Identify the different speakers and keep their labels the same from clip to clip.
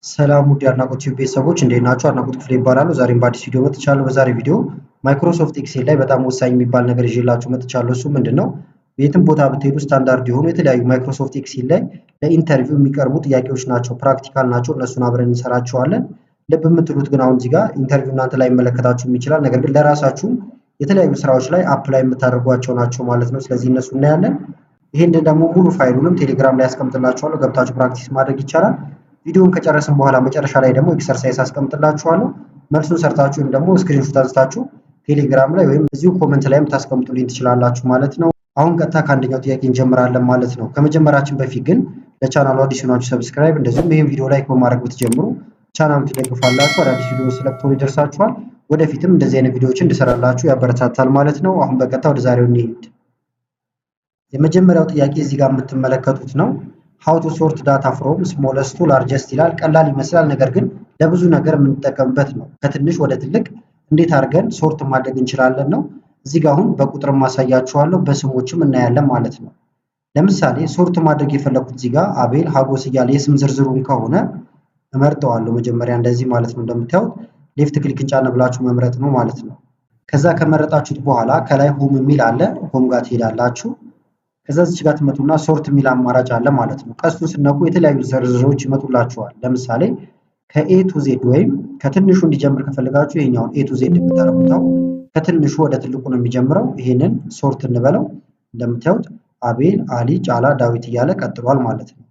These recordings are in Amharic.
Speaker 1: ሰላም ውድ የአድናቆት ቲዩብ ቤተሰቦች እንዴት ናችሁ? አድናቆት ክፍሌ ይባላለሁ። ዛሬም በአዲስ ቪዲዮ መጥቻለሁ። በዛሬ ቪዲዮ ማይክሮሶፍት ኤክሴል ላይ በጣም ወሳኝ የሚባል ነገር ይዤላችሁ መጥቻለሁ። እሱ ምንድነው? የትም ቦታ ብትሄዱ ስታንዳርድ የሆኑ የተለያዩ ማይክሮሶፍት ኤክሴል ላይ ለኢንተርቪው የሚቀርቡ ጥያቄዎች ናቸው፣ ፕራክቲካል ናቸው። እነሱን አብረን እንሰራቸዋለን። ልብ የምትሉት ግን አሁን እዚህ ጋር ኢንተርቪው እናንተ ላይ ይመለከታችሁም ይችላል፣ ነገር ግን ለራሳችሁ የተለያዩ ስራዎች ላይ አፕላይ የምታደርጓቸው ናቸው ማለት ነው። ስለዚህ እነሱ እናያለን። ይሄንን ደግሞ ሙሉ ፋይሉንም ቴሌግራም ላይ አስቀምጥላችኋለሁ፣ ገብታችሁ ፕራክቲስ ማድረግ ይቻላል። ቪዲዮውን ከጨረስን በኋላ መጨረሻ ላይ ደግሞ ኤክሰርሳይዝ አስቀምጥላችኋለሁ። መልሱን ሰርታችሁ ወይም ደግሞ ስክሪንሾት አንስታችሁ ቴሌግራም ላይ ወይም እዚሁ ኮመንት ላይም ታስቀምጡልኝ ትችላላችሁ ማለት ነው። አሁን ቀጥታ ከአንደኛው ጥያቄ እንጀምራለን ማለት ነው። ከመጀመራችን በፊት ግን ለቻናሉ አዲስ ሆናችሁ ሰብስክራይብ፣ እንደዚሁም ይህን ቪዲዮ ላይክ በማድረግ ብትጀምሩ ቻናሉን ትደግፋላችሁ። አዳዲስ ቪዲዮ ስለቅቶሎ ይደርሳችኋል። ወደፊትም እንደዚህ አይነት ቪዲዮዎችን እንድሰራላችሁ ያበረታታል ማለት ነው። አሁን በቀጥታ ወደ ዛሬው እንሂድ። የመጀመሪያው ጥያቄ እዚህ ጋር የምትመለከቱት ነው። ሃው ቱ ሶርት ዳታ ፍሮም ስሞለስት ቱ ላርጀስት ይላል። ቀላል ይመስላል፣ ነገር ግን ለብዙ ነገር የምንጠቀምበት ነው። ከትንሽ ወደ ትልቅ እንዴት አድርገን ሶርት ማድረግ እንችላለን ነው። እዚህ ጋር አሁን በቁጥር ማሳያችኋለሁ፣ በስሞችም እናያለን ማለት ነው። ለምሳሌ ሶርት ማድረግ የፈለኩት እዚህ ጋር አቤል ሀጎስ እያለ የስም ዝርዝሩን ከሆነ እመርጠዋለሁ። መጀመሪያ እንደዚህ ማለት ነው። እንደምታዩት ሌፍት ክሊክ ጫን ብላችሁ መምረጥ ነው ማለት ነው። ከዛ ከመረጣችሁት በኋላ ከላይ ሆም የሚል አለ። ሆም ጋር ትሄዳላችሁ። ከዛ እዚህ ጋር ትመጡና ሶርት የሚል አማራጭ አለ ማለት ነው። ቀስቱን ስነኩ የተለያዩ ዝርዝሮች ይመጡላችኋል። ለምሳሌ ከኤ ቱ ዜድ ወይም ከትንሹ እንዲጀምር ከፈለጋችሁ ይሄኛውን ኤ ቱ ዜድ የምታረጉታው ከትንሹ ወደ ትልቁ ነው የሚጀምረው። ይሄንን ሶርት እንበለው። እንደምታዩት አቤል፣ አሊ፣ ጫላ፣ ዳዊት እያለ ቀጥሏል ማለት ነው።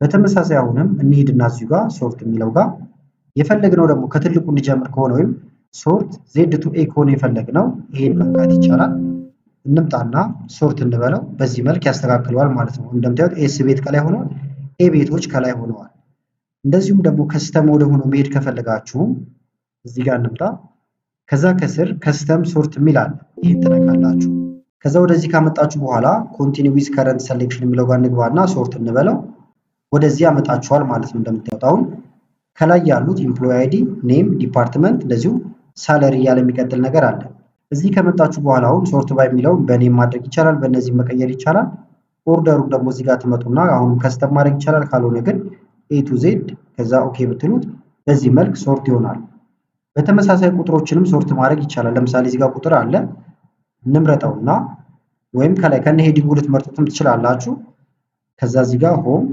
Speaker 1: በተመሳሳይ አሁንም እንሂድና እዚሁ ጋር ሶርት የሚለው ጋር የፈለግነው ደግሞ ከትልቁ እንዲጀምር ከሆነ ወይም ሶርት ዜድ ቱ ኤ ከሆነ የፈለግነው ይሄን መንካት ይቻላል። እንምጣና ሶርት እንበለው። በዚህ መልክ ያስተካክለዋል ማለት ነው። እንደምታዩት ኤስ ቤት ከላይ ሆኗል፣ ኤ ቤቶች ከላይ ሆነዋል። እንደዚሁም ደግሞ ከስተም ወደ ሆኖ መሄድ ከፈለጋችሁ እዚህ ጋር እንምጣ። ከዛ ከስር ከስተም ሶርት የሚል አለ። ይሄን ትነካላችሁ። ከዛ ወደዚህ ካመጣችሁ በኋላ ኮንቲኒው ዊዝ ከረንት ሴሌክሽን የሚለው ጋር እንግባና ሶርት እንበለው። ወደዚህ ያመጣችኋል ማለት ነው። እንደምታዩት አሁን ከላይ ያሉት ኢምፕሎይ አይዲ፣ ኔም፣ ዲፓርትመንት እንደዚሁም ሳለሪ እያለ የሚቀጥል ነገር አለ። እዚህ ከመጣችሁ በኋላ አሁን ሶርት ባይ የሚለውን በኔም ማድረግ ይቻላል፣ በእነዚህ መቀየር ይቻላል። ኦርደሩን ደግሞ እዚህ ጋር ትመጡና አሁንም ከስተም ማድረግ ይቻላል። ካልሆነ ግን ኤ ቱ ዜድ ከዛ ኦኬ ብትሉት በዚህ መልክ ሶርት ይሆናል። በተመሳሳይ ቁጥሮችንም ሶርት ማድረግ ይቻላል። ለምሳሌ እዚህ ጋር ቁጥር አለ፣ እንምረጠውና ወይም ከላይ ከነ ሄዲንጉ ልትመርጡትም ትችላላችሁ። ከዛ እዚህ ጋር ሆም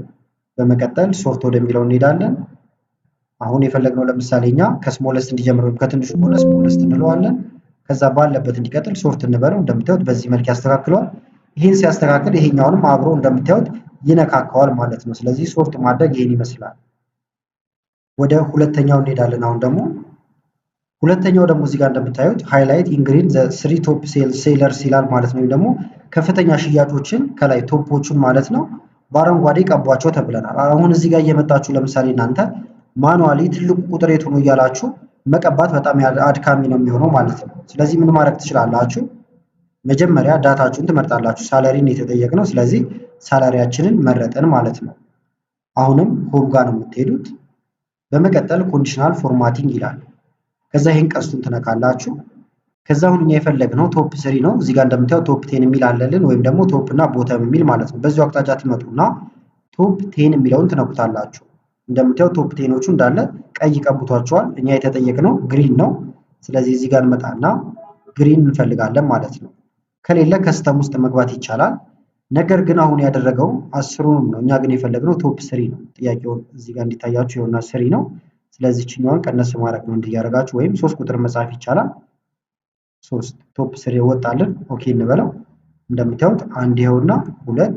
Speaker 1: በመቀጠል ሶርት ወደሚለው እንሄዳለን። አሁን የፈለግነው ለምሳሌ እኛ ከስሞለስት እንዲጀምር ወይም ከትንሹ ከሆነ ስሞለስት እንለዋለን። ከዛ ባለበት እንዲቀጥል ሶርት እንበለው። እንደምታዩት በዚህ መልክ ያስተካክለዋል። ይህን ሲያስተካክል ይሄኛውንም አብሮ እንደምታዩት ይነካካዋል ማለት ነው። ስለዚህ ሶርት ማድረግ ይሄን ይመስላል። ወደ ሁለተኛው እንሄዳለን። አሁን ደግሞ ሁለተኛው ደግሞ እዚህ ጋር እንደምታዩት ሃይላይት ኢንግሪን ዘ ስሪ ቶፕ ሴለርስ ይላል ማለት ነው። ወይም ደግሞ ከፍተኛ ሽያጮችን ከላይ ቶፖቹን ማለት ነው በአረንጓዴ ቀቧቸው ተብለናል። አሁን እዚህ ጋር እየመጣችሁ ለምሳሌ እናንተ ማኑዋሊ ትልቁ ቁጥር የቱ ነው እያላችሁ መቀባት በጣም አድካሚ ነው የሚሆነው ማለት ነው። ስለዚህ ምን ማድረግ ትችላላችሁ? መጀመሪያ ዳታችሁን ትመርጣላችሁ። ሳላሪን የተጠየቅነው፣ ስለዚህ ሳላሪያችንን መረጠን ማለት ነው። አሁንም ሆም ጋር ነው የምትሄዱት። በመቀጠል ኮንዲሽናል ፎርማቲንግ ይላል። ከዛ ይሄን ቀስቱን ትነካላችሁ። ከዛ አሁን እኛ የፈለግነው ቶፕ ስሪ ነው። እዚህ ጋር እንደምታዩት ቶፕ ቴን የሚል አለልን፣ ወይም ደግሞ ቶፕ እና ቦተም የሚል ማለት ነው። በዚሁ አቅጣጫ ትመጡና ቶፕ ቴን የሚለውን ትነኩታላችሁ። እንደምታዩት ቶፕ ቴኖቹ እንዳለ ቀይ ቀብቷቸዋል። እኛ የተጠየቅነው ግሪን ነው። ስለዚህ እዚህ ጋር እንመጣና ግሪን እንፈልጋለን ማለት ነው። ከሌለ ከስተም ውስጥ መግባት ይቻላል። ነገር ግን አሁን ያደረገው አስሩንም ነው። እኛ ግን የፈለግነው ቶፕ ስሪ ነው። ጥያቄውን እዚህ ጋር እንዲታያችሁ የሆነ ስሪ ነው። ስለዚህ ችኛዋን ቀነስ ማድረግ ነው እንዲያደርጋችሁ፣ ወይም 3 ቁጥር መጻፍ ይቻላል። 3 ቶፕ ስሪ ወጣልን። ኦኬ እንበለው። እንደምታዩት አንድ ይሄውና 2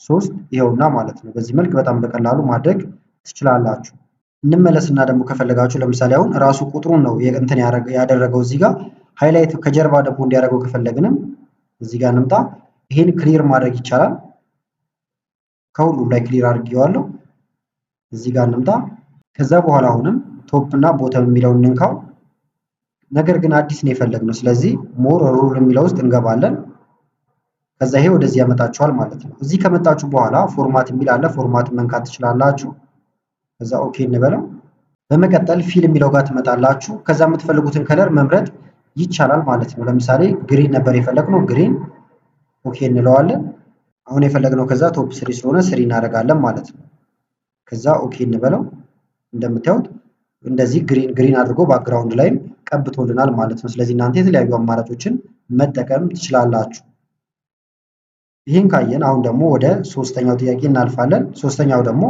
Speaker 1: 3 ይሄውና ማለት ነው። በዚህ መልክ በጣም በቀላሉ ማድረግ ትችላላችሁ። እንመለስና ደግሞ ከፈለጋችሁ ለምሳሌ አሁን ራሱ ቁጥሩን ነው እንትን ያደረገው እዚህ ጋር ሃይላይት ከጀርባ ደግሞ እንዲያደርገው ከፈለግንም እዚህ ጋር እንምጣ። ይሄን ክሊር ማድረግ ይቻላል። ከሁሉም ላይ ክሊር አድርጌዋለሁ። እዚህ ጋር እንምጣ። ከዛ በኋላ አሁንም ቶፕ እና ቦተም የሚለውን እንንካው። ነገር ግን አዲስ ነው የፈለግነው። ስለዚህ ሞር ሩል የሚለው ውስጥ እንገባለን። ከዛ ይሄ ወደዚህ ያመጣችኋል ማለት ነው። እዚህ ከመጣችሁ በኋላ ፎርማት የሚል አለ። ፎርማት መንካት ትችላላችሁ። ከዛ ኦኬ እንበለው። በመቀጠል ፊል የሚለው ጋር ትመጣላችሁ። ከዛ የምትፈልጉትን ከለር መምረጥ ይቻላል ማለት ነው። ለምሳሌ ግሪን ነበር የፈለግነው፣ ግሪን ኦኬ እንለዋለን። አሁን የፈለግነው ከዛ ቶፕ ስሪ ስለሆነ ስሪ እናደርጋለን ማለት ነው። ከዛ ኦኬ እንበለው። እንደምታዩት እንደዚህ ግሪን አድርጎ ባክግራውንድ ላይም ቀብቶልናል ማለት ነው። ስለዚህ እናንተ የተለያዩ አማራጮችን መጠቀም ትችላላችሁ። ይህን ካየን አሁን ደግሞ ወደ ሶስተኛው ጥያቄ እናልፋለን። ሶስተኛው ደግሞ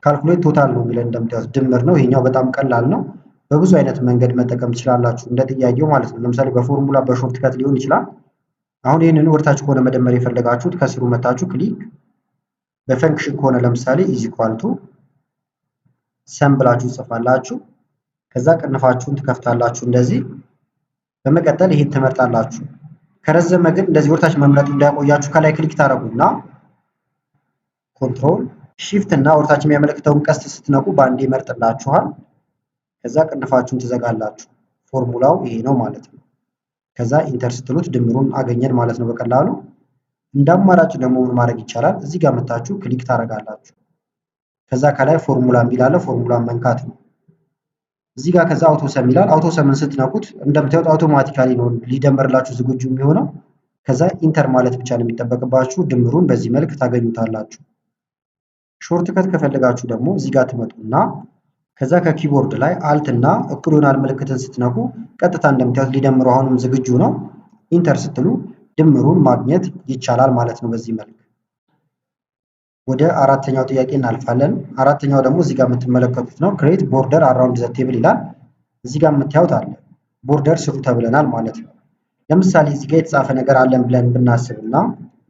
Speaker 1: ካልኩሌት ቶታል ነው የሚለን እንደምታዩት ድምር ነው። ይሄኛው በጣም ቀላል ነው። በብዙ አይነት መንገድ መጠቀም ትችላላችሁ እንደ ጥያቄው ማለት ነው። ለምሳሌ በፎርሙላ በሾርት ከት ሊሆን ይችላል። አሁን ይህንን ወደታች ከሆነ መደመር የፈለጋችሁት ከስሩ መታችሁ ክሊክ፣ በፈንክሽን ከሆነ ለምሳሌ ኢዝ ኢኳል ቱ ሰም ብላችሁ ጽፋላችሁ። ከዛ ቅንፋችሁን ትከፍታላችሁ እንደዚህ። በመቀጠል ይሄን ትመርጣላችሁ። ከረዘመ ግን እንደዚህ ወደታች መምረጡ እንዳያቆያችሁ ከላይ ክሊክ ታደርጉና ኮንትሮል ሺፍት እና ወደታች የሚያመለክተውን ቀስት ስትነቁ በአንዴ ይመርጥላችኋል። ከዛ ቅንፋችሁን ትዘጋላችሁ። ፎርሙላው ይሄ ነው ማለት ነው። ከዛ ኢንተር ስትሉት ድምሩን አገኘን ማለት ነው በቀላሉ። እንደ አማራጭ ደግሞ ምን ማድረግ ይቻላል? እዚህ ጋር መታችሁ ክሊክ ታደርጋላችሁ። ከዛ ከላይ ፎርሙላ የሚል አለ። ፎርሙላን መንካት ነው። እዚህ ጋር ከዛ አውቶ ሰም ይላል። አውቶ ሰምን ስትነኩት እንደምታዩት አውቶማቲካሊ ነው ሊደመርላችሁ ዝግጁ የሚሆነው። ከዛ ኢንተር ማለት ብቻ ነው የሚጠበቅባችሁ። ድምሩን በዚህ መልክ ታገኙታላችሁ። ሾርት ከት ከፈለጋችሁ ደግሞ እዚህ ጋር ትመጡና ከዛ ከኪቦርድ ላይ አልት እና እኩል ይሆናል ምልክትን ስትነኩ ቀጥታ እንደምታዩት ሊደምሩ አሁንም ዝግጁ ነው። ኢንተር ስትሉ ድምሩን ማግኘት ይቻላል ማለት ነው በዚህ መልክ። ወደ አራተኛው ጥያቄ እናልፋለን። አራተኛው ደግሞ እዚህ ጋር የምትመለከቱት ነው። ክሬት ቦርደር አራውንድ ዘ ቴብል ይላል። እዚህ ጋር የምታዩት አለ ቦርደር ስሩ ተብለናል ማለት ነው። ለምሳሌ እዚህ ጋር የተጻፈ ነገር አለን ብለን ብናስብና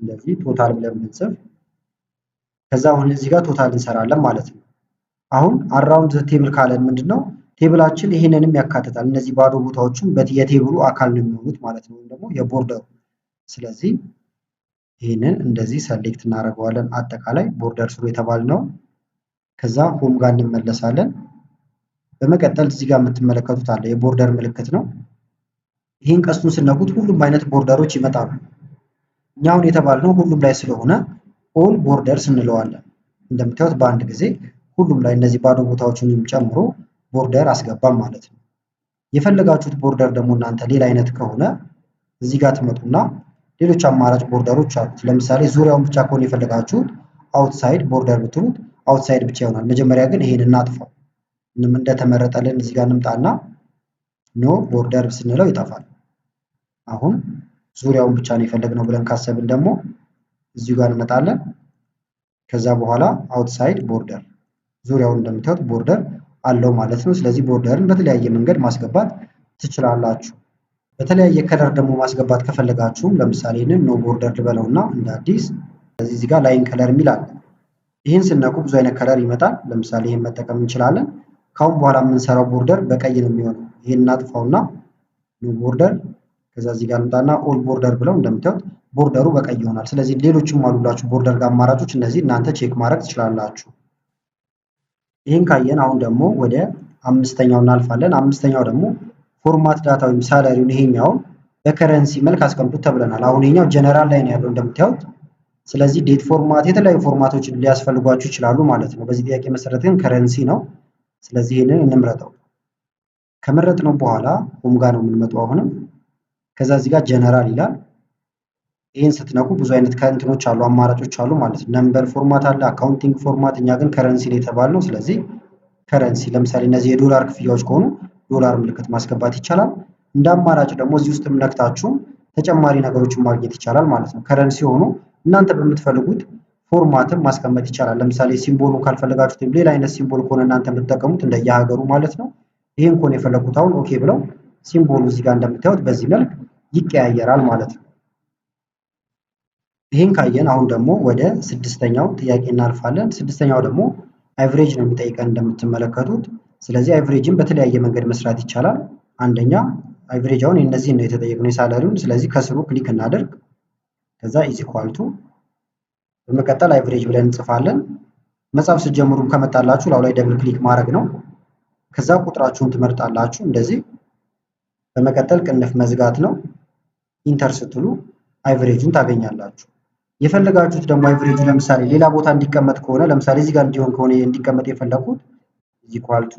Speaker 1: እንደዚህ ቶታል ብለን ብንጽፍ ከዛ አሁን እዚህ ጋር ቶታል እንሰራለን ማለት ነው። አሁን አራውንድ ዘ ቴብል ካለን ምንድነው ቴብላችን ይሄንንም ያካትታል። እነዚህ ባዶ ቦታዎችን የቴብሉ አካል ነው የሚሆኑት ማለት ነው፣ ወይም ደግሞ የቦርደሩ። ስለዚህ ይሄንን እንደዚህ ሰሌክት እናደርገዋለን። አጠቃላይ ቦርደር ስሩ የተባልነው ከዛ ሆም ጋር እንመለሳለን። በመቀጠል እዚህ ጋር የምትመለከቱት አለ የቦርደር ምልክት ነው። ይሄን ቀስቱን ስነኩት ሁሉም አይነት ቦርደሮች ይመጣሉ። እኛ አሁን የተባልነው ሁሉም ላይ ስለሆነ ኦል ቦርደርስ እንለዋለን። እንደምታዩት በአንድ ጊዜ ሁሉም ላይ እነዚህ ባዶ ቦታዎችን ጨምሮ ቦርደር አስገባም ማለት ነው። የፈለጋችሁት ቦርደር ደግሞ እናንተ ሌላ አይነት ከሆነ እዚህ ጋር ትመጡና ሌሎች አማራጭ ቦርደሮች አሉት። ለምሳሌ ዙሪያውን ብቻ ከሆነ የፈለጋችሁት አውትሳይድ ቦርደር ብትሉት አውትሳይድ ብቻ ይሆናል። መጀመሪያ ግን ይሄን እናጥፋው። እንደተመረጠልን እዚህ ጋር እንምጣና ኖ ቦርደር ስንለው ይጠፋል። አሁን ዙሪያውን ብቻ ነው የፈለግነው ብለን ካሰብን ደግሞ እዚሁ ጋር እንመጣለን። ከዛ በኋላ አውትሳይድ ቦርደር ዙሪያውን እንደምታዩት ቦርደር አለው ማለት ነው። ስለዚህ ቦርደርን በተለያየ መንገድ ማስገባት ትችላላችሁ። በተለያየ ከለር ደግሞ ማስገባት ከፈለጋችሁም ለምሳሌ ኖ ቦርደር ልበለውና እንደ አዲስ እዚህ ጋር ላይን ከለር የሚል አለ። ይህን ስነኩ ብዙ አይነት ከለር ይመጣል። ለምሳሌ ይህን መጠቀም እንችላለን። ካሁን በኋላ የምንሰራው ቦርደር በቀይ ነው የሚሆነው። ይህን እናጥፋውና ኖ ቦርደር ከዛ እዚህ ጋር እንምጣና ኦል ቦርደር ብለው እንደምታዩት ቦርደሩ በቀይ ይሆናል። ስለዚህ ሌሎችም አሉላችሁ ቦርደር ጋር አማራጮች፣ እነዚህ እናንተ ቼክ ማድረግ ትችላላችሁ። ይህን ካየን አሁን ደግሞ ወደ አምስተኛው እናልፋለን። አምስተኛው ደግሞ ፎርማት ዳታ ወይም ሳላሪውን ይሄኛውን በከረንሲ መልክ አስቀምጡት ተብለናል። አሁን ይሄኛው ጀነራል ላይ ነው ያለው እንደምታዩት። ስለዚህ ዴት ፎርማት የተለያዩ ፎርማቶችን ሊያስፈልጓችሁ ይችላሉ ማለት ነው። በዚህ ጥያቄ መሰረት ግን ከረንሲ ነው። ስለዚህ ይሄንን እንምረጠው። ከመረጥነው በኋላ ሆም ጋር ነው የምንመጣው አሁንም። ከዛ እዚህ ጋር ጀነራል ይላል። ይህን ስትነኩ ብዙ አይነት ከእንትኖች አሉ አማራጮች አሉ ማለት ነው። ነምበር ፎርማት አለ፣ አካውንቲንግ ፎርማት። እኛ ግን ከረንሲ ላይ የተባልነው ስለዚህ ከረንሲ። ለምሳሌ እነዚህ የዶላር ክፍያዎች ከሆኑ ዶላር ምልክት ማስገባት ይቻላል። እንደ አማራጭ ደግሞ እዚህ ውስጥ ነክታችሁ ተጨማሪ ነገሮችን ማግኘት ይቻላል ማለት ነው። ከረንሲ ሆኖ እናንተ በምትፈልጉት ፎርማትም ማስቀመጥ ይቻላል። ለምሳሌ ሲምቦሉ ካልፈለጋችሁት ወይም ሌላ አይነት ሲምቦል ከሆነ እናንተ የምትጠቀሙት እንደየሀገሩ ማለት ነው። ይህን ከሆነ የፈለጉት አሁን ኦኬ ብለው ሲምቦሉ እዚህ ጋር እንደምታዩት በዚህ መልክ ይቀያየራል ማለት ነው። ይህን ካየን አሁን ደግሞ ወደ ስድስተኛው ጥያቄ እናልፋለን። ስድስተኛው ደግሞ አቨሬጅ ነው የሚጠይቀን እንደምትመለከቱት። ስለዚህ አቨሬጅን በተለያየ መንገድ መስራት ይቻላል። አንደኛ አቨሬጅ አሁን እነዚህን ነው የተጠየቅነው የሳላሪውን። ስለዚህ ከስሩ ክሊክ እናደርግ። ከዛ ኢዝ ኢኳል ቱ በመቀጠል አቨሬጅ ብለን እንጽፋለን። መጻፍ ስትጀምሩ ከመጣላችሁ ላው ላይ ደብል ክሊክ ማድረግ ነው። ከዛ ቁጥራችሁን ትመርጣላችሁ እንደዚህ። በመቀጠል ቅንፍ መዝጋት ነው። ኢንተር ስትሉ አቨሬጁን ታገኛላችሁ። የፈለጋችሁት ደግሞ አቨሬጁ ለምሳሌ ሌላ ቦታ እንዲቀመጥ ከሆነ ለምሳሌ እዚህ ጋር እንዲሆን ከሆነ እንዲቀመጥ የፈለኩት ኢኳል ቱ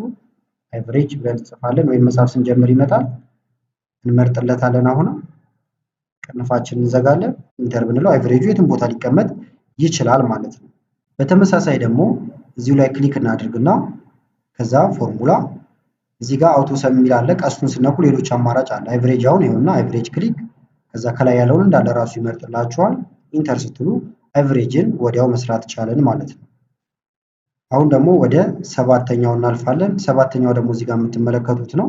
Speaker 1: አቨሬጅ ብለን እንጽፋለን። ወይም መጻፍ ስንጀምር ይመጣል። እንመርጥለታለን። አሁንም ቅንፋችንን እንዘጋለን። ኢንተር ብንለው አቨሬጁ የትም ቦታ ሊቀመጥ ይችላል ማለት ነው። በተመሳሳይ ደግሞ እዚሁ ላይ ክሊክ እናድርግና ከዛ ፎርሙላ እዚህ ጋር አውቶ ሰም የሚል አለ። ቀስቱን ስነኩ ሌሎች አማራጭ አለ። አቨሬጅ አሁን ይኸውና አቨሬጅ ክሊክ ከዛ ከላይ ያለውን እንዳለ ራሱ ይመርጥላችኋል። ኢንተር ስትሉ አቨሬጅን ወዲያው መስራት ቻለን ማለት ነው። አሁን ደግሞ ወደ ሰባተኛው እናልፋለን። ሰባተኛው ደግሞ እዚህ ጋር የምትመለከቱት ነው።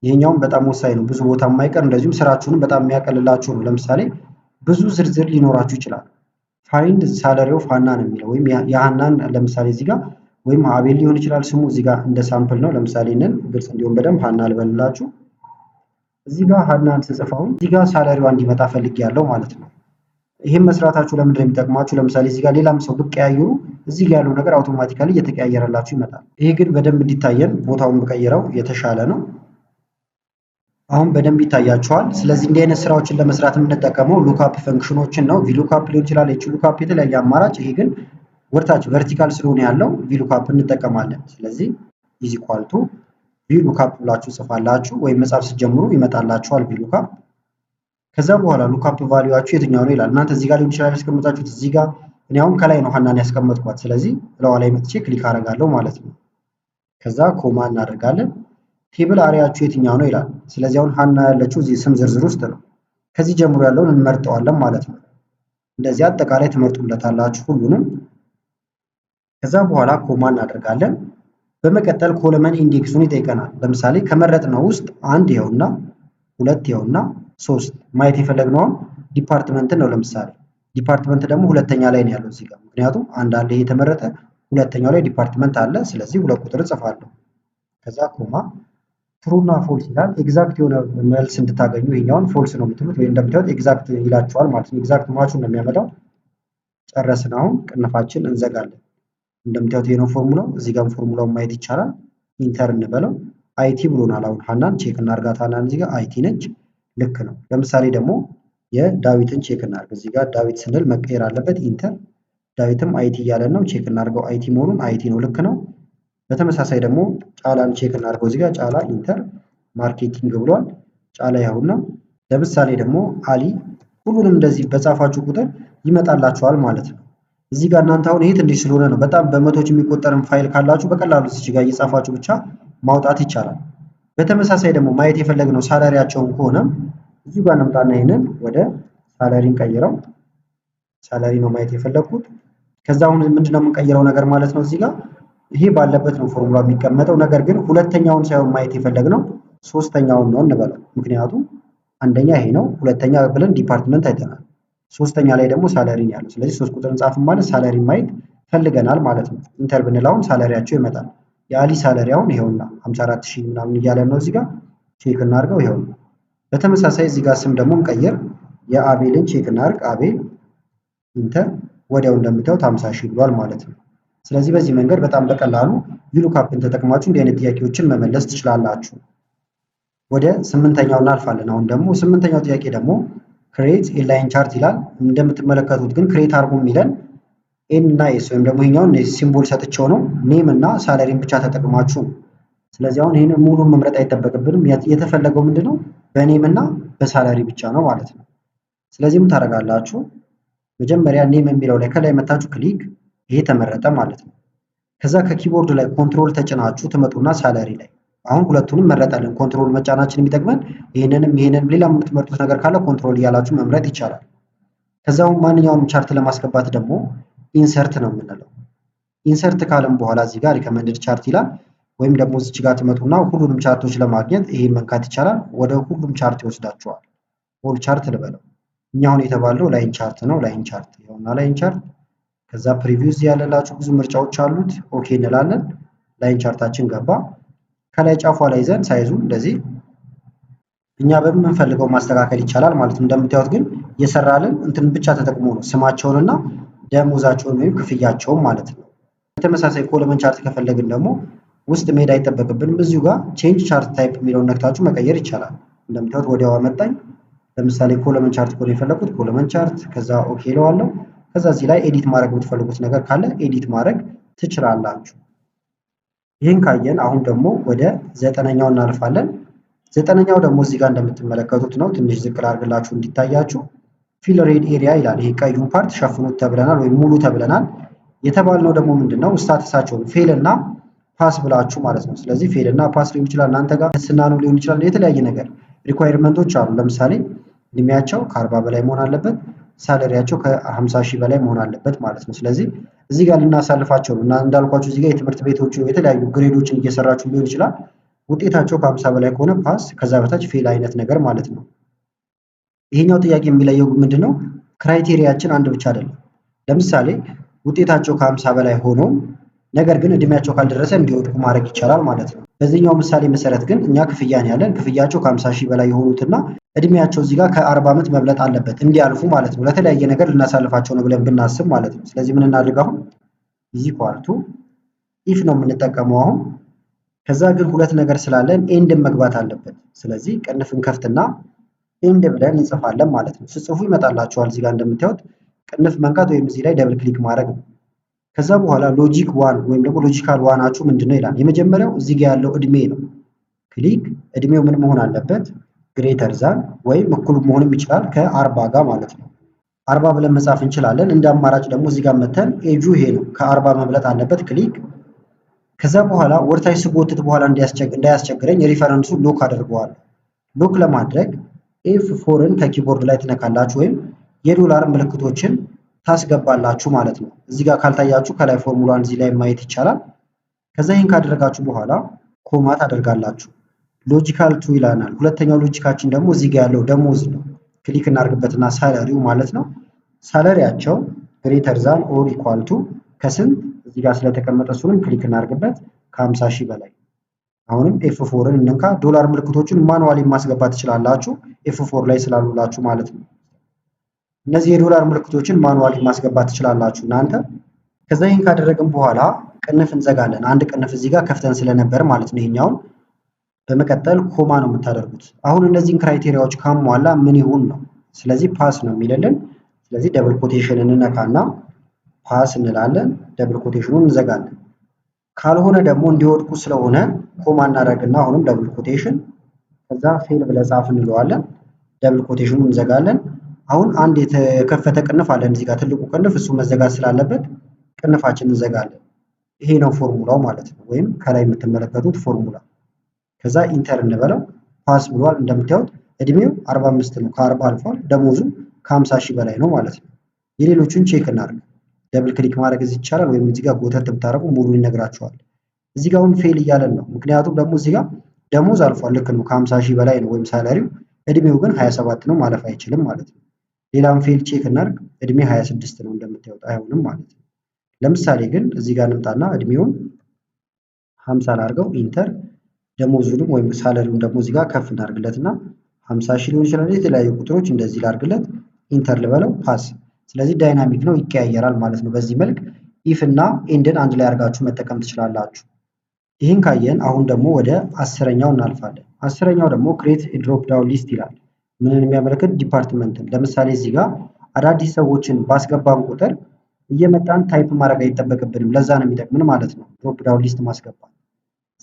Speaker 1: ይሄኛውም በጣም ወሳኝ ነው። ብዙ ቦታ የማይቀር እንደዚሁም ስራችሁንም በጣም የሚያቀልላችሁ ነው። ለምሳሌ ብዙ ዝርዝር ሊኖራችሁ ይችላል። ፋይንድ ሳለሪ ኦፍ ሃና ነው የሚለው ወይም የሃናን ለምሳሌ እዚህ ጋር ወይም አቤል ሊሆን ይችላል ስሙ እዚህ ጋር እንደ ሳምፕል ነው። ለምሳሌ እነን ግልጽ እንዲሆን በደንብ ሃና ልበልላችሁ። እዚህ ጋር ሃናን ስጽፈው እዚህ ጋር ሳለሪዋ እንዲመጣ ፈልጌያለሁ ማለት ነው። ይሄን መስራታችሁ ለምንድን ነው የሚጠቅማችሁ? ለምሳሌ እዚህ ጋር ሌላም ሰው ብትቀያየሩ እዚህ ጋር ያለው ነገር አውቶማቲካሊ እየተቀያየረላችሁ ይመጣል። ይሄ ግን በደንብ እንዲታየን ቦታውን ብቀይረው የተሻለ ነው። አሁን በደንብ ይታያችኋል። ስለዚህ እንዲህ አይነት ስራዎችን ለመስራት የምንጠቀመው ሉክአፕ ፈንክሽኖችን ነው። ቪሉክአፕ ሊሆን ይችላል፣ ሉክአፕ የተለያየ አማራጭ። ይሄ ግን ወርታች ቨርቲካል ስለሆነ ያለው ቪሉክአፕ እንጠቀማለን። ስለዚህ ኢዝ ኢኳል ቱ ቪሉክአፕ ብላችሁ ጽፋላችሁ ወይም መጻፍ ስትጀምሩ ይመጣላችኋል ቪሉክአፕ። ከዛ በኋላ ሉክአፕ ቫልዩአችሁ የትኛው ነው ይላል። እናንተ እዚህ ጋር ሊሆን ይችላል ያስቀመጣችሁት፣ እዚህ ጋር እኔ አሁን ከላይ ነው ሃናን ያስቀመጥኳት። ስለዚህ ለዋ ላይ መጥቼ ክሊክ አደርጋለሁ ማለት ነው። ከዛ ኮማ እናደርጋለን። ቴብል አሪያችሁ የትኛው ነው ይላል። ስለዚህ አሁን ሃና ያለችው እዚህ ስም ዝርዝር ውስጥ ነው። ከዚህ ጀምሮ ያለውን እንመርጠዋለን ማለት ነው። እንደዚህ አጠቃላይ ትመርጡለታላችሁ ሁሉንም። ከዛ በኋላ ኮማ እናደርጋለን። በመቀጠል ኮለመን ኢንዴክሱን ይጠይቀናል። ለምሳሌ ከመረጥነው ውስጥ አንድ ይኸውና፣ ሁለት ይኸውና፣ ሶስት ማየት የፈለግነው ዲፓርትመንትን ነው። ለምሳሌ ዲፓርትመንት ደግሞ ሁለተኛ ላይ ነው ያለው እዚህ ጋር። ምክንያቱም አንድ አለ የተመረጠ ሁለተኛው ላይ ዲፓርትመንት አለ። ስለዚህ ሁለት ቁጥር ጽፋለሁ። ከዛ ኮማ ትሩ እና ፎልስ ይላል። ኤግዛክት የሆነ መልስ እንድታገኙ ይሄኛውን ፎልስ ነው የምትሉት ወይ እንደምታዩት ኤግዛክት ይላችኋል ማለት ነው። ኤግዛክት ማቹን ነው የሚያመጣው። ጨረስን። አሁን ቅንፋችን እንዘጋለን። እንደምታዩት ይሄ ነው ፎርሙላው። እዚህ ጋር ፎርሙላውን ማየት ይቻላል። ኢንተር እንበለው። አይቲ ብሎናል። አሁን ሃናን ቼክ እናርጋት። ሃናን እዚህ ጋር አይቲ ነች። ልክ ነው። ለምሳሌ ደግሞ የዳዊትን ቼክ እናርግ። እዚህ ጋር ዳዊት ስንል መቀየር አለበት። ኢንተር ዳዊትም አይቲ እያለን ነው። ቼክ እናርገው አይቲ መሆኑን። አይቲ ነው። ልክ ነው። በተመሳሳይ ደግሞ ጫላን ቼክ እናርገው። እዚህ ጋር ጫላ ኢንተር ማርኬቲንግ ብሏል። ጫላ ያውና ለምሳሌ ደግሞ አሊ። ሁሉንም እንደዚህ በጻፋችሁ ቁጥር ይመጣላችኋል ማለት ነው። እዚህ ጋር እናንተ አሁን ይሄ ትንሽ ስለሆነ ነው። በጣም በመቶች የሚቆጠርም ፋይል ካላችሁ በቀላሉ እዚህ ጋር እየጻፋችሁ ብቻ ማውጣት ይቻላል። በተመሳሳይ ደግሞ ማየት የፈለግነው ሳላሪያቸውን ከሆነ እዚህ ጋር እንምጣና ይሄንን ወደ ሳላሪ እንቀይረው። ሳላሪ ነው ማየት የፈለግኩት። ከዛ አሁን ምንድነው የምንቀይረው ነገር ማለት ነው። እዚህ ጋር ይሄ ባለበት ነው ፎርሙላ የሚቀመጠው። ነገር ግን ሁለተኛውን ሳይሆን ማየት የፈለግነው ሶስተኛውን ነው እንበለው። ምክንያቱም አንደኛ ይሄ ነው፣ ሁለተኛ ብለን ዲፓርትመንት አይተናል። ሶስተኛ ላይ ደግሞ ሳላሪ ነው ያለው። ስለዚህ ሶስት ቁጥር እንጻፍም ማለት ሳላሪ ማየት ፈልገናል ማለት ነው። ኢንተር ብንላውን ሳላሪያቸው ይመጣል። የአሊ ሳላሪ አሁን ይሄውና 54000 ምናምን እያለ ነው። እዚህ ጋር ቼክ እናርገው። ይሄውና በተመሳሳይ እዚህ ጋር ስም ደግሞ እንቀይር። የአቤልን ቼክ እናርግ። አቤል ኢንተር። ወዲያው እንደምታዩት 50000 ብሏል ማለት ነው። ስለዚህ በዚህ መንገድ በጣም በቀላሉ ቪሉክአፕን ተጠቅማችሁ እንዲህ አይነት ጥያቄዎችን መመለስ ትችላላችሁ። ወደ ስምንተኛው እናልፋለን። አሁን ደግሞ ስምንተኛው ጥያቄ ደግሞ ክሬት ኢንላይን ቻርት ይላል። እንደምትመለከቱት ግን ክሬት አርጉ የሚለን ኤን እና ኤስ ወይም ደግሞ ይሄኛውን ሲምቦል ሰጥቼው ነው። ኔም እና ሳላሪን ብቻ ተጠቅማችሁ። ስለዚህ አሁን ይሄንን ሙሉን መምረጥ አይጠበቅብንም። የተፈለገው ምንድነው በኔም እና በሳላሪ ብቻ ነው ማለት ነው። ስለዚህ ምን ታደርጋላችሁ? መጀመሪያ ኔም የሚለው ላይ ከላይ መታችሁ ክሊክ፣ ይሄ ተመረጠ ማለት ነው። ከዛ ከኪቦርድ ላይ ኮንትሮል ተጭናችሁ ትመጡና ሳላሪ ላይ አሁን ሁለቱንም መረጠልን። ኮንትሮል መጫናችን የሚጠቅመን ይሄንንም ሌላ የምትመርጡት ነገር ካለ ኮንትሮል እያላችሁ መምረጥ ይቻላል። ከዛው ማንኛውንም ቻርት ለማስገባት ደግሞ ኢንሰርት ነው የምንለው። ኢንሰርት ካለም በኋላ እዚህ ጋር ሪከመንድድ ቻርት ይላል። ወይም ደግሞ እዚህ ጋር ትመጡና ሁሉንም ቻርቶች ለማግኘት ይሄ መንካት ይቻላል። ወደ ሁሉም ቻርት ይወስዳቸዋል። ኦል ቻርት ልበለው። እኛ አሁን የተባለው ላይን ቻርት ነው። ላይን ቻርት ይኸውና ላይን ቻርት። ከዛ ፕሪቪው እዚህ ያለላችሁ ብዙ ምርጫዎች አሉት። ኦኬ እንላለን። ላይን ቻርታችን ገባ። ከላይ ጫፏ ላይ ይዘን ሳይዙ እንደዚህ እኛ በምንፈልገው ማስተካከል ይቻላል ማለት ነው። እንደምታዩት ግን የሰራልን እንትን ብቻ ተጠቅሞ ነው ስማቸውንና ደሞዛቸውን ወይም ክፍያቸውን ማለት ነው። በተመሳሳይ ኮለመን ቻርት ከፈለግን ደግሞ ውስጥ መሄድ አይጠበቅብንም። እዚሁ ጋር ቼንጅ ቻርት ታይፕ የሚለውን ነክታችሁ መቀየር ይቻላል። እንደምታዩት ወዲያው አመጣኝ። ለምሳሌ ኮለመን ቻርት ኮን የፈለኩት ኮለመን ቻርት፣ ከዛ ኦኬ እለዋለሁ። ከዛ እዚህ ላይ ኤዲት ማድረግ የምትፈልጉት ነገር ካለ ኤዲት ማድረግ ትችላላችሁ። ይህን ካየን አሁን ደግሞ ወደ ዘጠነኛው እናልፋለን። ዘጠነኛው ደግሞ እዚህ ጋር እንደምትመለከቱት ነው። ትንሽ ዝቅ አድርግላችሁ እንዲታያችሁ። ፊል ሬድ ኤሪያ ይላል። ይሄ ቀዩን ፓርት ሸፍኑት ተብለናል ወይም ሙሉ ተብለናል። የተባልነው ደግሞ ምንድነው ስታተሳቸውን ፌል እና ፓስ ብላችሁ ማለት ነው። ስለዚህ ፌል እና ፓስ ሊሆን ይችላል፣ እናንተ ጋር ስና ነው ሊሆን ይችላል። የተለያየ ነገር ሪኳየርመንቶች አሉ። ለምሳሌ እድሜያቸው ከ40 በላይ መሆን አለበት፣ ሳለሪያቸው ከ50 ሺህ በላይ መሆን አለበት ማለት ነው። ስለዚህ እዚህ ጋር ልናሳልፋቸው ነው እና እንዳልኳችሁ እዚህ ጋር የትምህርት ቤቶቹ የተለያዩ ግሬዶችን እየሰራችሁ ሊሆን ይችላል። ውጤታቸው ከ50 በላይ ከሆነ ፓስ፣ ከዛ በታች ፌል አይነት ነገር ማለት ነው። ይሄኛው ጥያቄ የሚለየው ምንድነው? ክራይቴሪያችን አንድ ብቻ አይደለም። ለምሳሌ ውጤታቸው ከ50 በላይ ሆኖ ነገር ግን እድሜያቸው ካልደረሰ እንዲወድቁ ማድረግ ይቻላል ማለት ነው። በዚህኛው ምሳሌ መሰረት ግን እኛ ክፍያን ያለን ክፍያቸው ከ50 ሺህ በላይ የሆኑትና እድሜያቸው እዚህ ጋር ከ40 ዓመት መብለጥ አለበት እንዲያልፉ ማለት ነው። ለተለያየ ነገር ልናሳልፋቸው ነው ብለን ብናስብ ማለት ነው። ስለዚህ ምን እናድርግ? አሁን ኢዝ ኢኳል ቱ ኢፍ ነው የምንጠቀመው አሁን። ከዛ ግን ሁለት ነገር ስላለን ኤንድን መግባት አለበት። ስለዚህ ቅንፍን ከፍትና ኤንድ ብለን እንጽፋለን ማለት ነው። ስጽፉ ይመጣላችኋል እዚህ ጋር እንደምታዩት ቅንፍ መንካት ወይም እዚህ ላይ ደብል ክሊክ ማድረግ ነው። ከዛ በኋላ ሎጂክ ዋን ወይም ደግሞ ሎጂካል ዋናችሁ ምንድነው ይላል። የመጀመሪያው እዚህ ጋር ያለው እድሜ ነው። ክሊክ እድሜው ምን መሆን አለበት? ግሬተር ዛን ወይም እኩል መሆንም ይችላል ከ40 ጋር ማለት ነው። 40 ብለን መጻፍ እንችላለን። እንደ አማራጭ ደግሞ እዚህ ጋር መተን ኤጁ ይሄ ነው ከ40 መብለጥ አለበት። ክሊክ ከዛ በኋላ ወርታች ስጎትት በኋላ እንዳያስቸግረኝ ሪፈረንሱ ሎክ አድርገዋለሁ። ሎክ ለማድረግ F4ን ከኪቦርድ ላይ ትነካላችሁ ወይም የዶላር ምልክቶችን ታስገባላችሁ ማለት ነው። እዚህ ጋር ካልታያችሁ ከላይ ፎርሙላን እዚህ ላይ ማየት ይቻላል። ከዛ ይህን ካደረጋችሁ በኋላ ኮማ ታደርጋላችሁ። ሎጂካል ቱ ይላናል። ሁለተኛው ሎጂካችን ደግሞ እዚህ ጋር ያለው ደሞዝ ነው። ክሊክ እናድርግበትና ሳለሪው ማለት ነው። ሳለሪያቸው ግሬተር ዛን ኦር ኢኳል ቱ ከስንት እዚህ ጋር ስለተቀመጠ እሱንም ክሊክ እናድርግበት ከ50 ሺህ በላይ። አሁንም F4ን እንንካ። ዶላር ምልክቶቹን ማኑዋሊ ማስገባት ትችላላችሁ F4 ላይ ስላሉላችሁ ማለት ነው። እነዚህ የዶላር ምልክቶችን ማኑዋሊ ማስገባት ትችላላችሁ እናንተ። ከዛ ይህን ካደረግን በኋላ ቅንፍ እንዘጋለን። አንድ ቅንፍ እዚህ ጋር ከፍተን ስለነበር ማለት ነው ይሄኛውን። በመቀጠል ኮማ ነው የምታደርጉት። አሁን እነዚህን ክራይቴሪያዎች ካሟላ ምን ይሁን ነው። ስለዚህ ፓስ ነው የሚልልን። ስለዚህ ደብል ኮቴሽን እንነካና ፓስ እንላለን። ደብል ኮቴሽኑን እንዘጋለን። ካልሆነ ደግሞ እንዲወድቁ ስለሆነ ኮማ እናደርግና አሁንም ደብል ኮቴሽን ከዛ ፌል ብለህ ጻፍ እንለዋለን። ደብል ኮቴሽኑን እንዘጋለን። አሁን አንድ የተከፈተ ቅንፍ አለን እዚህ ጋር ትልቁ ቅንፍ፣ እሱ መዘጋት ስላለበት ቅንፋችንን እንዘጋለን። ይሄ ነው ፎርሙላው ማለት ነው፣ ወይም ከላይ የምትመለከቱት ፎርሙላ። ከዛ ኢንተር እንበለው። ፓስ ብሏል። እንደምታዩት እድሜው 45 ነው፣ ከ40 አልፏል። ደሞዙ ከ50 ሺህ በላይ ነው ማለት ነው። የሌሎቹን ቼክ እናድርግ። ደብል ክሊክ ማድረግ እዚህ ይቻላል፣ ወይም እዚህ ጋር ጎተት ብታደርጉ ሙሉ ይነግራችኋል። እዚህ ጋር አሁን ፌል እያለን ነው፣ ምክንያቱም ደግሞ እዚህ ጋር ደሞዝ አልፏል፣ ልክ ነው፣ ከ50 ሺህ በላይ ነው ወይም ሳላሪው። እድሜው ግን 27 ነው፣ ማለፍ አይችልም ማለት ነው። ሌላም ፌል ቼክ እናድርግ። እድሜ 26 ነው እንደምታዩት፣ አይሆንም ማለት ነው። ለምሳሌ ግን እዚህ ጋር እንምጣና እድሜውን 50 ላድርገው፣ ኢንተር። ደሞዙንም ወይም ሳለሪውን ደግሞ እዚህ ጋር ከፍ እናድርግለትና 50 ሺህ ሊሆን ይችላል፣ የተለያዩ ቁጥሮች እንደዚህ ላድርግለት፣ ኢንተር ልበለው፣ ፓስ። ስለዚህ ዳይናሚክ ነው፣ ይቀያየራል ማለት ነው። በዚህ መልክ ኢፍ እና ኤንድን አንድ ላይ አድርጋችሁ መጠቀም ትችላላችሁ። ይህን ካየን አሁን ደግሞ ወደ 10ኛው እናልፋለን። 10ኛው ደግሞ ክሬት ድሮፕ ዳውን ሊስት ይላል። ምንን የሚያመለክት? ዲፓርትመንትን። ለምሳሌ እዚህ ጋር አዳዲስ ሰዎችን ባስገባን ቁጥር እየመጣን ታይፕ ማድረግ አይጠበቅብንም። ለዛ ነው የሚጠቅምን ማለት ነው ድሮፕ ዳውን ሊስት ማስገባት።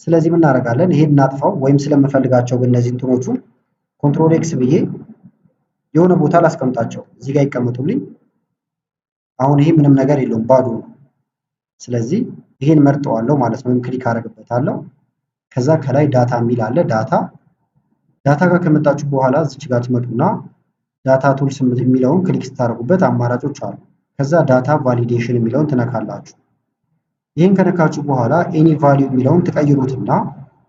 Speaker 1: ስለዚህ ምን እናደርጋለን? ይሄን እናጥፋው፣ ወይም ስለምፈልጋቸው እነዚህ እንትኖቹ ኮንትሮል ኤክስ ብዬ የሆነ ቦታ ላስቀምጣቸው፣ እዚህ ጋር ይቀመጡልኝ። አሁን ይሄ ምንም ነገር የለውም፣ ባዶ ነው። ስለዚህ ይሄን መርጠዋለሁ ማለት ነው፣ ወይም ክሊክ አደርግበታለሁ። ከዛ ከላይ ዳታ የሚል አለ። ዳታ ጋር ከመጣችሁ በኋላ እዚች ጋር ትመጡና ዳታ ቱልስ የሚለውን ክሊክ ስታደርጉበት አማራጮች አሉ። ከዛ ዳታ ቫሊዴሽን የሚለውን ትነካላችሁ። ይህን ከነካችሁ በኋላ ኤኒ ቫሊዩ የሚለውን ትቀይሩትና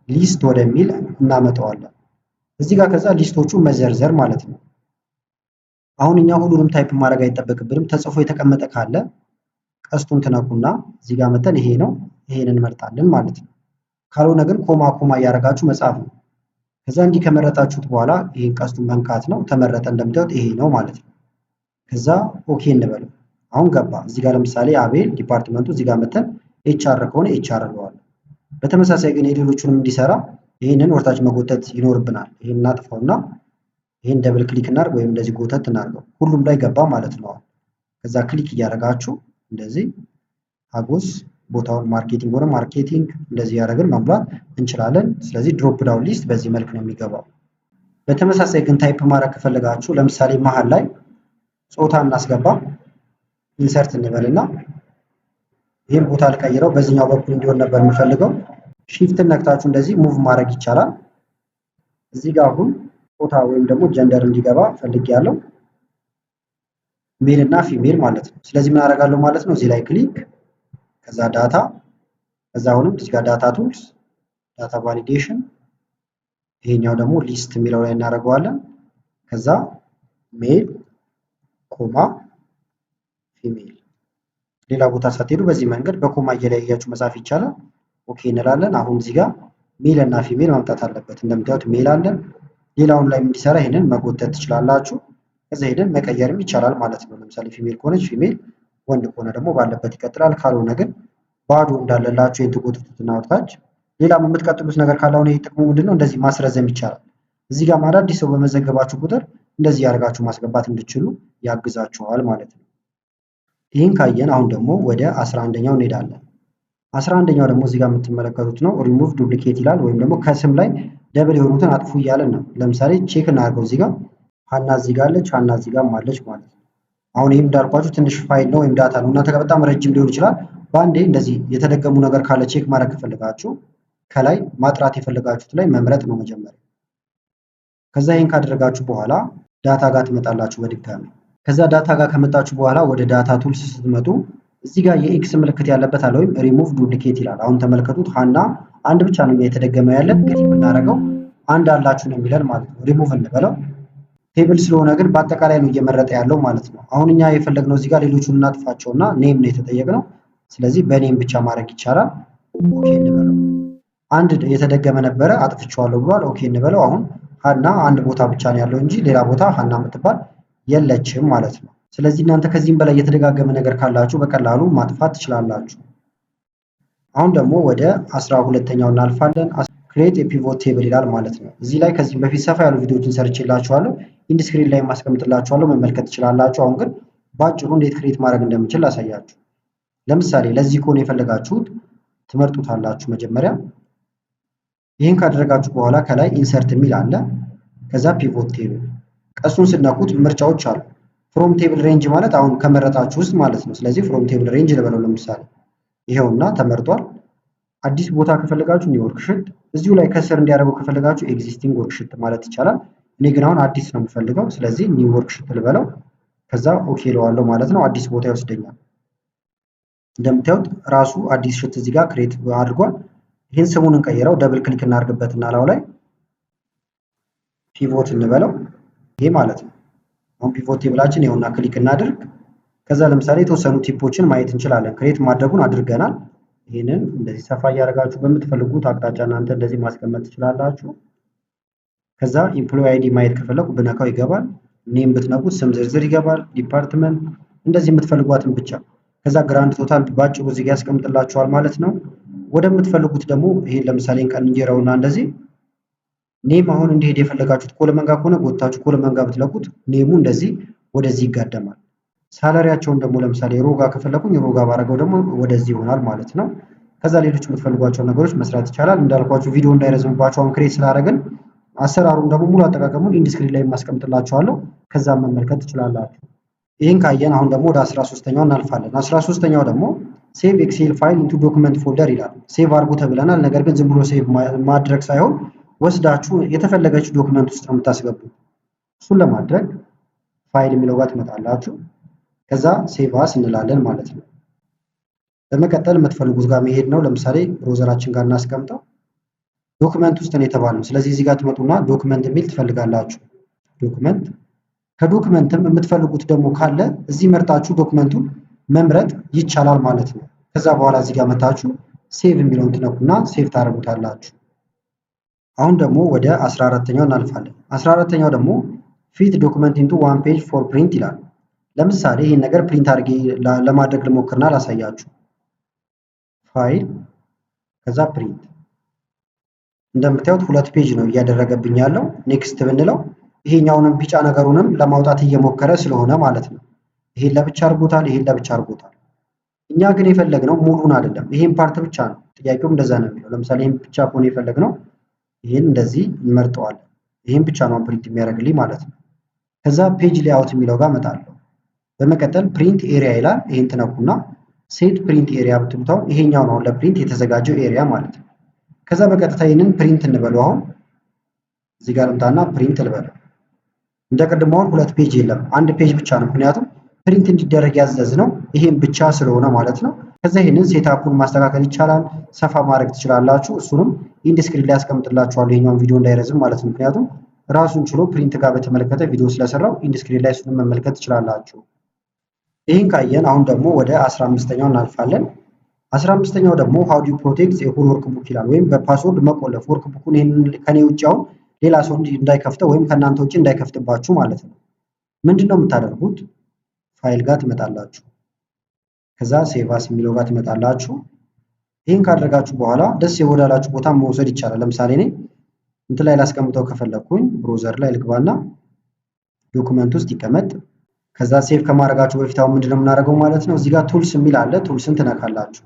Speaker 1: ሊስት ወደሚል እናመጣዋለን። እዚህ ጋር ከዛ ሊስቶቹ መዘርዘር ማለት ነው። አሁን እኛ ሁሉንም ታይፕ ማድረግ አይጠበቅብንም። ተጽፎ የተቀመጠ ካለ ቀስቱን ትነኩና እዚህ ጋር መተን ይሄ ነው፣ ይሄን እንመርጣለን ማለት ነው። ካልሆነ ግን ኮማ ኮማ እያደረጋችሁ መጻፍ ነው። ከዛ እንዲህ ከመረጣችሁት በኋላ ይሄን ቀስቱን መንካት ነው። ተመረጠ፣ እንደምታዩት ይሄ ነው ማለት ነው። ከዛ ኦኬ እንበለው። አሁን ገባ። እዚህ ጋር ለምሳሌ አቤል ዲፓርትመንቱ እዚህ ጋር መተን ኤችአር ከሆነ ኤችአር እንለዋለን። በተመሳሳይ ግን የሌሎቹንም እንዲሰራ ይሄንን ወርታች መጎተት ይኖርብናል። ይሄን እናጥፋውና ይሄን ደብል ክሊክ እናድርግ፣ ወይም እንደዚህ ጎተት እናድርገው። ሁሉም ላይ ገባ ማለት ነው። ከዛ ክሊክ እያደረጋችሁ እንደዚህ ሀጎስ ቦታውን ማርኬቲንግ ሆነ ማርኬቲንግ እንደዚህ ያደረግን መሙላት እንችላለን። ስለዚህ ድሮፕ ዳውን ሊስት በዚህ መልክ ነው የሚገባው። በተመሳሳይ ግን ታይፕ ማድረግ ከፈለጋችሁ ለምሳሌ መሀል ላይ ጾታ እናስገባ፣ ኢንሰርት እንበልና ይህን ቦታ ልቀይረው፣ በዚህኛው በኩል እንዲሆን ነበር የምፈልገው። ሺፍትን ነክታችሁ እንደዚህ ሙቭ ማድረግ ይቻላል። እዚህ ጋር አሁን ጾታ ወይም ደግሞ ጀንደር እንዲገባ ፈልጌያለሁ፣ ሜል እና ፊሜል ማለት ነው። ስለዚህ ምን አደርጋለሁ ማለት ነው፣ እዚህ ላይ ክሊክ፣ ከዛ ዳታ፣ ከዛ አሁንም እዚህ ጋር ዳታ ቱልስ፣ ዳታ ቫሊዴሽን፣ ይሄኛው ደግሞ ሊስት የሚለው ላይ እናደርገዋለን። ከዛ ሜል ኮማ ፊሜል፣ ሌላ ቦታ ሳትሄዱ በዚህ መንገድ በኮማ እየለያያችሁ መጻፍ ይቻላል። ኦኬ እንላለን። አሁን እዚህ ጋር ሜል እና ፊሜል ማምጣት አለበት። እንደምታዩት ሜል አለን። ሌላውን ላይ እንዲሰራ ይሄንን መጎተት ትችላላችሁ። ከዛ ሄደን መቀየርም ይቻላል ማለት ነው። ለምሳሌ ፊሜል ከሆነች ፊሜል፣ ወንድ ከሆነ ደግሞ ባለበት ይቀጥላል። ካልሆነ ግን ባዶ እንዳለላችሁ ይሄን ትጎትቱትና ወጥታች ሌላም የምትቀጥሉት ነገር ካለ አሁን ይሄ ጥቅሙ ምንድነው? እንደዚህ ማስረዘም ይቻላል። እዚህ ጋር አዳዲስ ሰው በመዘገባችሁ ቁጥር እንደዚህ ያደርጋችሁ ማስገባት እንድትችሉ ያግዛችኋል ማለት ነው። ይህን ካየን አሁን ደግሞ ወደ 11ኛው እንሄዳለን። 11ኛው ደግሞ እዚህ ጋር የምትመለከቱት ነው። ሪሙቭ ዱፕሊኬት ይላል፣ ወይም ደግሞ ከስም ላይ ደብል የሆኑትን አጥፉ እያለን ነው። ለምሳሌ ቼክ እናድርገው። እዚህ ጋር ሀና እዚህ ጋር አለች፣ ሀና እዚህ ጋር አለች ማለት ነው። አሁን ይህም እንዳልኳችሁ ትንሽ ፋይል ነው ወይም ዳታ ነው። እናንተ ጋር በጣም ረጅም ሊሆን ይችላል። በአንዴ እንደዚህ የተደገሙ ነገር ካለ ቼክ ማድረግ ከፈለጋችሁ ከላይ ማጥራት የፈለጋችሁት ላይ መምረጥ ነው መጀመሪያ። ከዛ ይህን ካደረጋችሁ በኋላ ዳታ ጋር ትመጣላችሁ በድጋሚ። ከዛ ዳታ ጋር ከመጣችሁ በኋላ ወደ ዳታ ቱልስ ስትመጡ እዚህ ጋር የኤክስ ምልክት ያለበት አለ፣ ወይም ሪሙቭ ዱፕሊኬት ይላል። አሁን ተመልከቱት፣ ሀና አንድ ብቻ ነው የተደገመ ያለን። እንግዲህ የምናደርገው አንድ አላችሁ ነው የሚለን ማለት ነው። ሪሙቭ እንበለው። ቴብል ስለሆነ ግን በአጠቃላይ ነው እየመረጠ ያለው ማለት ነው። አሁን እኛ የፈለግነው እዚህ ጋር ሌሎቹን እናጥፋቸውና ኔም ነው የተጠየቅነው። ስለዚህ በኔም ብቻ ማድረግ ይቻላል። ኦኬ እንበለው። አንድ የተደገመ ነበረ አጥፍቼዋለሁ ብሏል። ኦኬ እንበለው። አሁን ሀና አንድ ቦታ ብቻ ነው ያለው እንጂ ሌላ ቦታ ሀና የምትባል የለችም ማለት ነው። ስለዚህ እናንተ ከዚህም በላይ የተደጋገመ ነገር ካላችሁ በቀላሉ ማጥፋት ትችላላችሁ። አሁን ደግሞ ወደ 12ኛው እናልፋለን። ክሬት የፒቮት ቴብል ይላል ማለት ነው። እዚህ ላይ ከዚህም በፊት ሰፋ ያሉ ቪዲዮዎችን ሰርቼላችኋለሁ፣ ኢንድ ስክሪን ላይ ማስቀምጥላችኋለሁ፣ መመልከት ትችላላችሁ። አሁን ግን ባጭሩ እንዴት ክሬት ማድረግ እንደምችል ላሳያችሁ። ለምሳሌ ለዚህ ከሆነ የፈለጋችሁት ትመርጡታላችሁ መጀመሪያ። ይህን ካደረጋችሁ በኋላ ከላይ ኢንሰርት የሚል አለ። ከዛ ፒቮት ቴብል ቀሱን ስነኩት ምርጫዎች አሉ። ፍሮም ቴብል ሬንጅ ማለት አሁን ከመረጣችሁ ውስጥ ማለት ነው። ስለዚህ ፍሮም ቴብል ሬንጅ ልበለው ለምሳሌ፣ ይሄውና ተመርጧል። አዲስ ቦታ ከፈለጋችሁ ኒው ወርክሽት፣ እዚሁ ላይ ከስር እንዲያደርገው ከፈለጋችሁ ኤግዚስቲንግ ወርክሽት ማለት ይቻላል። እኔ ግን አሁን አዲስ ነው የምፈልገው፣ ስለዚህ ኒው ወርክሽት ልበለው። ከዛ ኦኬ እለዋለሁ ማለት ነው። አዲስ ቦታ ይወስደኛል። እንደምታዩት ራሱ አዲስ ሽት እዚህ ጋር ክሬት አድርጓል። ይህን ስሙን እንቀይረው፣ ደብል ክሊክ እናድርግበትና ላው ላይ ፒቮት እንበለው። ይሄ ማለት ነው። አሁን ፒቮት ቴብላችን ይኸውና ክሊክ እናድርግ። ከዛ ለምሳሌ የተወሰኑ ቲፖችን ማየት እንችላለን። ክሬት ማድረጉን አድርገናል። ይህንን እንደዚህ ሰፋ እያደረጋችሁ በምትፈልጉት አቅጣጫ እናንተ እንደዚህ ማስቀመጥ ትችላላችሁ። ከዛ ኢምፕሎይ አይዲ ማየት ከፈለኩ ብነካው ይገባል። ኔም ብትነኩት ስም ዝርዝር ይገባል። ዲፓርትመንት፣ እንደዚህ የምትፈልጓትን ብቻ። ከዛ ግራንድ ቶታል ባጭሩ እዚህ ጋር ያስቀምጥላችኋል ማለት ነው። ወደምትፈልጉት ደግሞ ይሄ ለምሳሌ እንቀይረውና እንደዚህ ኔም አሁን እንዲሄድ የፈለጋችሁት ኮለመን ጋር ከሆነ ጎታችሁ ኮለመን ጋር ብትለቁት ኔሙ እንደዚህ ወደዚህ ይጋደማል። ሳላሪያቸውን ደግሞ ለምሳሌ ሮጋ ከፈለኩኝ ሮጋ ባረገው ደግሞ ወደዚህ ይሆናል ማለት ነው። ከዛ ሌሎች የምትፈልጓቸው ነገሮች መስራት ይቻላል። እንዳልኳችሁ ቪዲዮ እንዳይረዝምባችሁ አሁን ክሬት ስላደረግን አሰራሩን ደግሞ ሙሉ አጠቃቀሙን ኢንድ ስክሪን ላይ ማስቀምጥላችኋለሁ። ከዛ መመልከት ትችላላችሁ። ይህን ካየን አሁን ደግሞ ወደ 13ኛው እናልፋለን። 13ኛው ደግሞ ሴቭ ኤክሴል ፋይል ኢንቱ ዶክመንት ፎልደር ይላል። ሴቭ አድርጉ ተብለናል። ነገር ግን ዝም ብሎ ሴቭ ማድረግ ሳይሆን ወስዳችሁ የተፈለገችው ዶክመንት ውስጥ ነው የምታስገቡት። እሱን ለማድረግ ፋይል የሚለው ጋር ትመጣላችሁ። ከዛ ሴቭ አስ እንላለን ማለት ነው። በመቀጠል የምትፈልጉት ጋር መሄድ ነው። ለምሳሌ ብሮዘራችን ጋር እናስቀምጠው። ዶክመንት ውስጥ ነው የተባለው። ስለዚህ እዚህ ጋር ትመጡና ዶክመንት የሚል ትፈልጋላችሁ። ዶክመንት፣ ከዶክመንትም የምትፈልጉት ደግሞ ካለ እዚህ መርጣችሁ ዶክመንቱን መምረጥ ይቻላል ማለት ነው። ከዛ በኋላ እዚህ ጋር መታችሁ ሴቭ የሚለውን ትነኩና ሴቭ ታደርጉታላችሁ። አሁን ደግሞ ወደ 14ኛው እናልፋለን። 14ኛው ደግሞ ፊት ዶክመንት ኢንቱ ዋን ፔጅ ፎር ፕሪንት ይላል። ለምሳሌ ይህን ነገር ፕሪንት አድርጌ ለማድረግ ልሞክርና ላሳያችሁ። ፋይል ከዛ ፕሪንት። እንደምታዩት 2 ፔጅ ነው እያደረገብኝ ያለው። ኔክስት ብንለው ይሄኛውንም ቢጫ ነገሩንም ለማውጣት እየሞከረ ስለሆነ ማለት ነው። ይሄን ለብቻ አድርጎታል፣ ይሄን ለብቻ አድርጎታል። እኛ ግን የፈለግነው ሙሉን አይደለም፣ ይሄን ፓርት ብቻ ነው። ጥያቄውም እንደዛ ነው የሚለው። ለምሳሌ ይሄን ብቻ ከሆነ የፈለግነው ይሄን እንደዚህ እንመርጠዋለን። ይሄን ብቻ ነው ፕሪንት የሚያደርግልኝ ማለት ነው። ከዛ ፔጅ ሌአውት የሚለው ጋር እመጣለሁ። በመቀጠል ፕሪንት ኤሪያ ይላል። ይሄን ትነኩና ሴት ፕሪንት ኤሪያ ብትሉታው ይሄኛው ነው ለፕሪንት የተዘጋጀው ኤሪያ ማለት ነው። ከዛ በቀጥታ ይህንን ፕሪንት እንበለው። አሁን እዚህ ጋር ልምጣና ፕሪንት ልበለው። እንደ ቅድሞ አሁን 2 ፔጅ የለም፣ 1 ፔጅ ብቻ ነው። ምክንያቱም ፕሪንት እንዲደረግ ያዘዝነው ይሄን ብቻ ስለሆነ ማለት ነው። ከዛ ይሄንን ሴትአፑን ማስተካከል ይቻላል፣ ሰፋ ማድረግ ትችላላችሁ። እሱንም ኢንድ ስክሪን ላይ ያስቀምጥላችኋለሁ ይሄኛውን ቪዲዮ እንዳይረዝም ማለት ነው። ምክንያቱም ራሱን ችሎ ፕሪንት ጋር በተመለከተ ቪዲዮ ስለሰራው ኢንድ ስክሪን ላይ እሱንም መመልከት ትችላላችሁ። ይህን ካየን አሁን ደግሞ ወደ 15ኛው እናልፋለን። 15ኛው ደግሞ ሃው ዱ ዩ ፕሮቴክት ኤ ሆል ወርክ ቡክ ይላል። ወይም በፓስወርድ መቆለፍ ወርክ ቡኩን ከኔ ውጭ አሁን ሌላ ሰው እንዳይከፍተው ወይም ከእናንተ ውጭ እንዳይከፍትባችሁ ማለት ነው። ምንድነው የምታደርጉት? ፋይል ጋር ትመጣላችሁ። ከዛ ሴቫስ የሚለው ጋር ትመጣላችሁ። ይህን ካደረጋችሁ በኋላ ደስ የወዳላችሁ ቦታ መውሰድ ይቻላል። ለምሳሌ እኔ እንትን ላይ ላስቀምጠው ከፈለኩኝ ብሮዘር ላይ ልግባና ዶክመንት ውስጥ ይቀመጥ። ከዛ ሴቭ ከማድረጋችሁ በፊት አሁን ምንድነው የምናደርገው ማለት ነው። እዚህ ጋር ቱልስ የሚል አለ። ቱልስን ትነካላችሁ።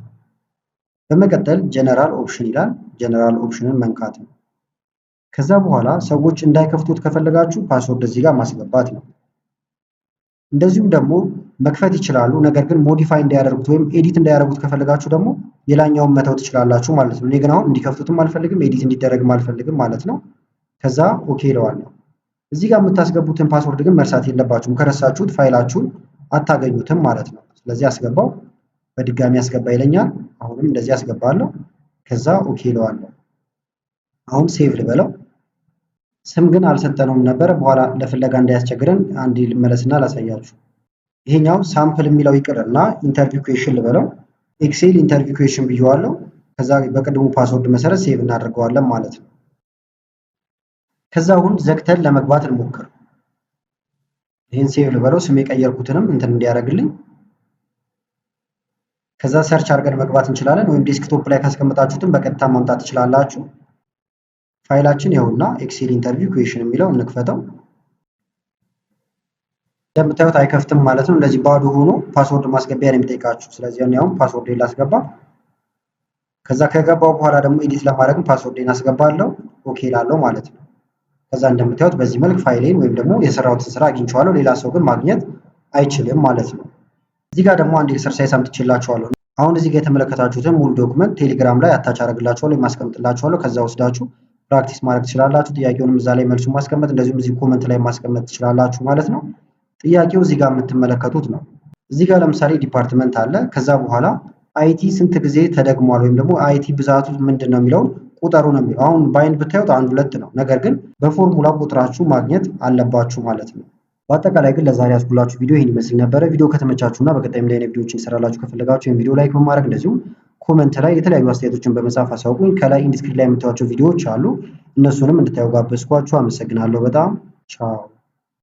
Speaker 1: በመቀጠል ጀነራል ኦፕሽን ይላል። ጀነራል ኦፕሽንን መንካት ነው። ከዛ በኋላ ሰዎች እንዳይከፍቱት ከፈለጋችሁ ፓስወርድ እዚህ ጋር ማስገባት ነው። እንደዚሁም ደግሞ መክፈት ይችላሉ። ነገር ግን ሞዲፋይ እንዳያደርጉት ወይም ኤዲት እንዳያደርጉት ከፈለጋችሁ ደግሞ የላኛውን መተው ትችላላችሁ ማለት ነው። እኔ ግን አሁን እንዲከፍቱትም አልፈልግም፣ ኤዲት እንዲደረግም አልፈልግም ማለት ነው። ከዛ ኦኬ እለዋለሁ። እዚህ ጋር የምታስገቡትን ፓስወርድ ግን መርሳት የለባችሁም። ከረሳችሁት ፋይላችሁን አታገኙትም ማለት ነው። ስለዚህ አስገባው፣ በድጋሚ አስገባ ይለኛል። አሁንም እንደዚህ አስገባለሁ። ከዛ ኦኬ እለዋለሁ። አሁን ሴቭ ልበለው። ስም ግን አልሰጠነውም ነበረ። በኋላ ለፍለጋ እንዳያስቸግረን አንዴ ልመለስና ላሳያችሁ። ይሄኛው ሳምፕል የሚለው ይቅርና ኢንተርቪው ኩዌሽን ልበለው። ኤክሴል ኢንተርቪው ኩዌሽን ብየዋለሁ። ከዛ በቅድሙ ፓስወርድ መሰረት ሴቭ እናደርገዋለን ማለት ነው። ከዛ አሁን ዘግተን ለመግባት እንሞክር። ይሄን ሴቭ ልበለው። ስም የቀየርኩትንም እንትን እንዲያደርግልኝ። ከዛ ሰርች አድርገን መግባት እንችላለን፣ ወይም ዴስክቶፕ ላይ ካስቀመጣችሁትም በቀጥታ ማምጣት ትችላላችሁ። ፋይላችን ይኸውና ኤክሴል ኢንተርቪው ኩዌሽን የሚለው እንክፈተው። እንደምታዩት አይከፍትም ማለት ነው። እንደዚህ ባዶ ሆኖ ፓስወርድ ማስገቢያ ነው የሚጠይቃችሁ። ስለዚህ አሁን ፓስወርዴን ላስገባ። ከዛ ከገባው በኋላ ደግሞ ኤዲት ለማድረግ ፓስወርዴን አስገባለሁ። ኦኬ እላለሁ ማለት ነው። ከዛ እንደምታዩት በዚህ መልክ ፋይሌን ወይም ደግሞ የሰራሁትን ስራ አግኝቼዋለሁ። ሌላ ሰው ግን ማግኘት አይችልም ማለት ነው። እዚህ ጋር ደግሞ አንድ ኤክሰርሳይዝ አምጥቼላችኋለሁ። አሁን እዚህ ጋር የተመለከታችሁትን ሙሉ ዶክመንት ቴሌግራም ላይ አታች አደርግላችኋለሁ፣ የማስቀምጥላችኋለሁ። ከዛ ወስዳችሁ ፕራክቲስ ማድረግ ትችላላችሁ። ጥያቄውንም እዛ ላይ መልሱን ማስቀመጥ፣ እንደዚሁም እዚህ ኮመንት ላይ ማስቀመጥ ትችላላችሁ ማለት ነው። ጥያቄው እዚህ ጋር የምትመለከቱት ነው። እዚህ ጋር ለምሳሌ ዲፓርትመንት አለ። ከዛ በኋላ አይቲ ስንት ጊዜ ተደግሟል ወይም ደግሞ አይቲ ብዛቱ ምንድን ነው የሚለውን ቁጠሩ ነው የሚለው። አሁን በአይን ብታዩት 1 2 ነው። ነገር ግን በፎርሙላ ቁጥራችሁ ማግኘት አለባችሁ ማለት ነው። በአጠቃላይ ግን ለዛሬ ያስኩላችሁ ቪዲዮ ይህን ይመስል ነበረ። ቪዲዮ ከተመቻችሁና በቀጣይም ላይ ቪዲዮዎችን ይሰራላችሁ ከፈለጋችሁ ይህን ቪዲዮ ላይክ በማድረግ እንደዚሁም ኮመንት ላይ የተለያዩ አስተያየቶችን በመጻፍ አሳውቁኝ። ከላይ ኢንድ ስክሪን ላይ የምታዩቸው ቪዲዮዎች አሉ፣ እነሱንም እንድታዩ ጋበዝኳችሁ። አመሰግናለሁ በጣም ቻው።